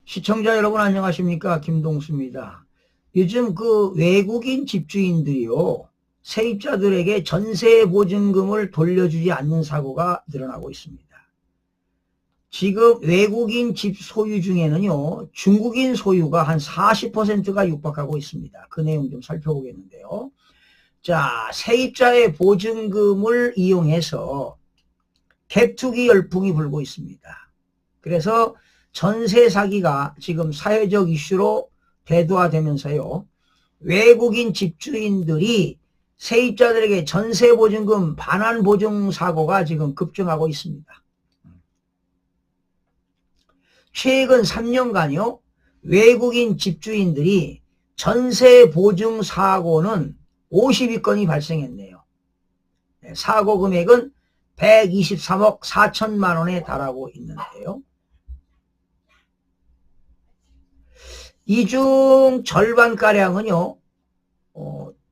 시청자 여러분 안녕하십니까? 김동수입니다. 요즘 그 외국인 집주인들이요, 세입자들에게 전세 보증금을 돌려주지 않는 사고가 늘어나고 있습니다. 지금 외국인 집 소유 중에는요, 중국인 소유가 한 40%가 육박하고 있습니다. 그 내용 좀 살펴보겠는데요. 자, 세입자의 보증금을 이용해서 갭투기 열풍이 불고 있습니다. 그래서 전세 사기가 지금 사회적 이슈로 대두화되면서요, 외국인 집주인들이 세입자들에게 전세 보증금 반환 보증 사고가 지금 급증하고 있습니다. 최근 3년간요, 외국인 집주인들이 전세 보증 사고는 52건이 발생했네요. 사고 금액은 123억 4천만 원에 달하고 있는데요. 이 중 절반가량은요,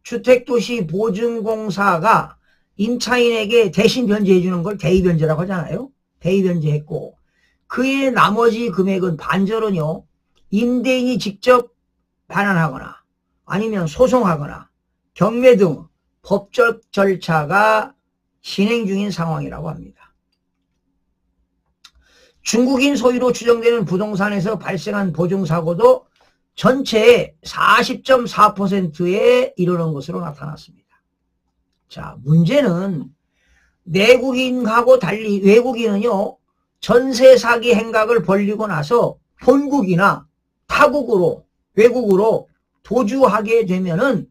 주택도시보증공사가 임차인에게 대신 변제해주는 걸 대의변제라고 하잖아요. 대의변제했고, 그의 나머지 금액은 반절은요, 임대인이 직접 반환하거나 아니면 소송하거나 경매 등 법적 절차가 진행 중인 상황이라고 합니다. 중국인 소유로 추정되는 부동산에서 발생한 보증사고도 전체의 40.4%에 이르는 것으로 나타났습니다. 자, 문제는 내국인하고 달리 외국인은요, 전세 사기 행각을 벌리고 나서 본국이나 타국으로, 외국으로 도주하게 되면은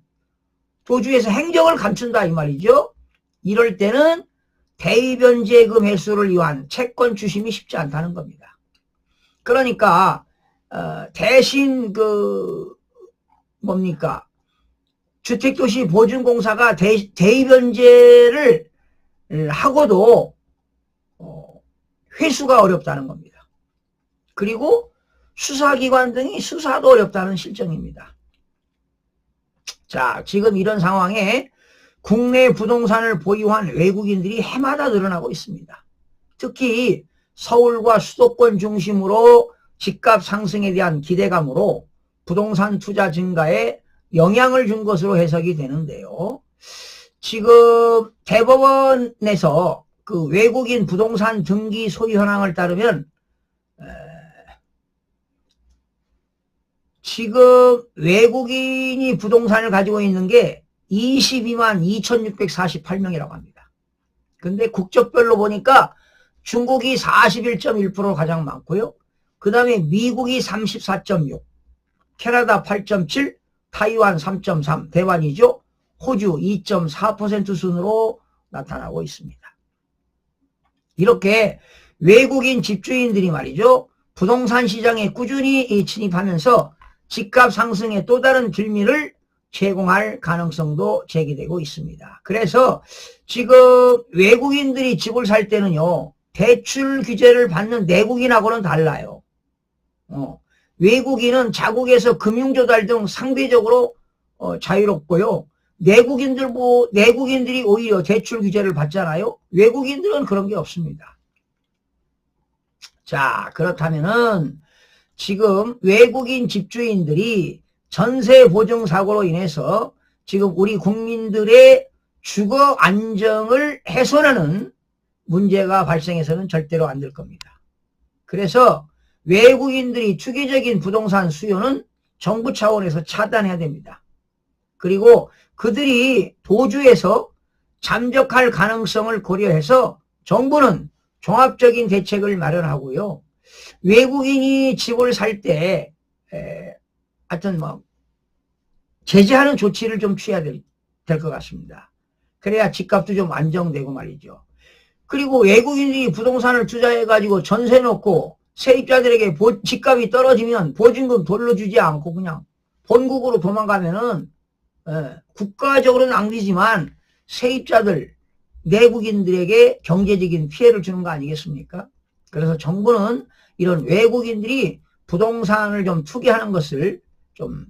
도주에서 행적을 감춘다 이 말이죠. 이럴 때는 대의변제금 회수를 위한 채권 추심이 쉽지 않다는 겁니다. 그러니까 대신 주택도시보증공사가 대의변제를 하고도 회수가 어렵다는 겁니다. 그리고 수사기관 등이 수사도 어렵다는 실정입니다. 자, 지금 이런 상황에 국내 부동산을 보유한 외국인들이 해마다 늘어나고 있습니다. 특히 서울과 수도권 중심으로 집값 상승에 대한 기대감으로 부동산 투자 증가에 영향을 준 것으로 해석이 되는데요. 지금 대법원에서 그 외국인 부동산 등기 소유 현황을 따르면 지금 외국인이 부동산을 가지고 있는 게 22만 2648명이라고 합니다. 근데 국적별로 보니까 중국이 41.1%로 가장 많고요. 그 다음에 미국이 34.6, 캐나다 8.7, 타이완 3.3, 대만이죠. 호주 2.4% 순으로 나타나고 있습니다. 이렇게 외국인 집주인들이 말이죠, 부동산 시장에 꾸준히 진입하면서 집값 상승의 또 다른 빌미를 제공할 가능성도 제기되고 있습니다. 그래서 지금 외국인들이 집을 살 때는요, 대출 규제를 받는 내국인하고는 달라요. 외국인은 자국에서 금융조달 등 상대적으로 자유롭고요. 내국인들이 오히려 대출 규제를 받잖아요. 외국인들은 그런 게 없습니다. 자, 그렇다면은 지금 외국인 집주인들이 전세 보증 사고로 인해서 지금 우리 국민들의 주거 안정을 훼손하는 문제가 발생해서는 절대로 안 될 겁니다. 그래서 외국인들이 투기적인 부동산 수요는 정부 차원에서 차단해야 됩니다. 그리고 그들이 도주해서 잠적할 가능성을 고려해서 정부는 종합적인 대책을 마련하고요. 외국인이 집을 살 때 하여튼 제재하는 조치를 좀 취해야 될 것 같습니다. 그래야 집값도 좀 안정되고 말이죠. 그리고 외국인이 부동산을 투자해가지고 전세 놓고 세입자들에게 집값이 떨어지면 보증금 돌려주지 않고 그냥 본국으로 도망가면은 국가적으로는 낭비지만 세입자들, 내국인들에게 경제적인 피해를 주는 거 아니겠습니까? 그래서 정부는 이런 외국인들이 부동산을 좀 투기하는 것을 좀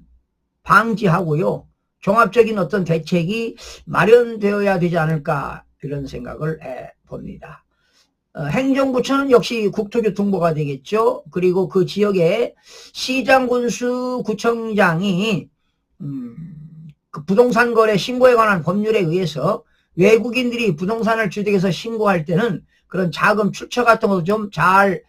방지하고요. 종합적인 어떤 대책이 마련되어야 되지 않을까 이런 생각을 봅니다. 행정부처는 역시 국토교통부가 되겠죠. 그리고 그 지역의 시장, 군수, 구청장이 그 부동산 거래 신고에 관한 법률에 의해서 외국인들이 부동산을 주택에서 신고할 때는 그런 자금 출처 같은 것도 좀 잘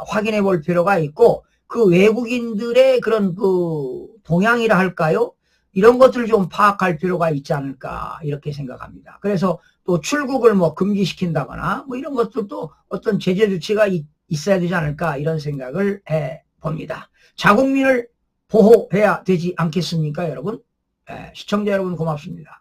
확인해 볼 필요가 있고, 그 외국인들의 그런 그 동향이라 할까요? 이런 것들을 좀 파악할 필요가 있지 않을까 이렇게 생각합니다. 그래서 또 출국을 뭐 금지시킨다거나 뭐 이런 것들도 어떤 제재 조치가 있어야 되지 않을까 이런 생각을 해 봅니다. 자국민을 보호해야 되지 않겠습니까, 여러분? 시청자 여러분 고맙습니다.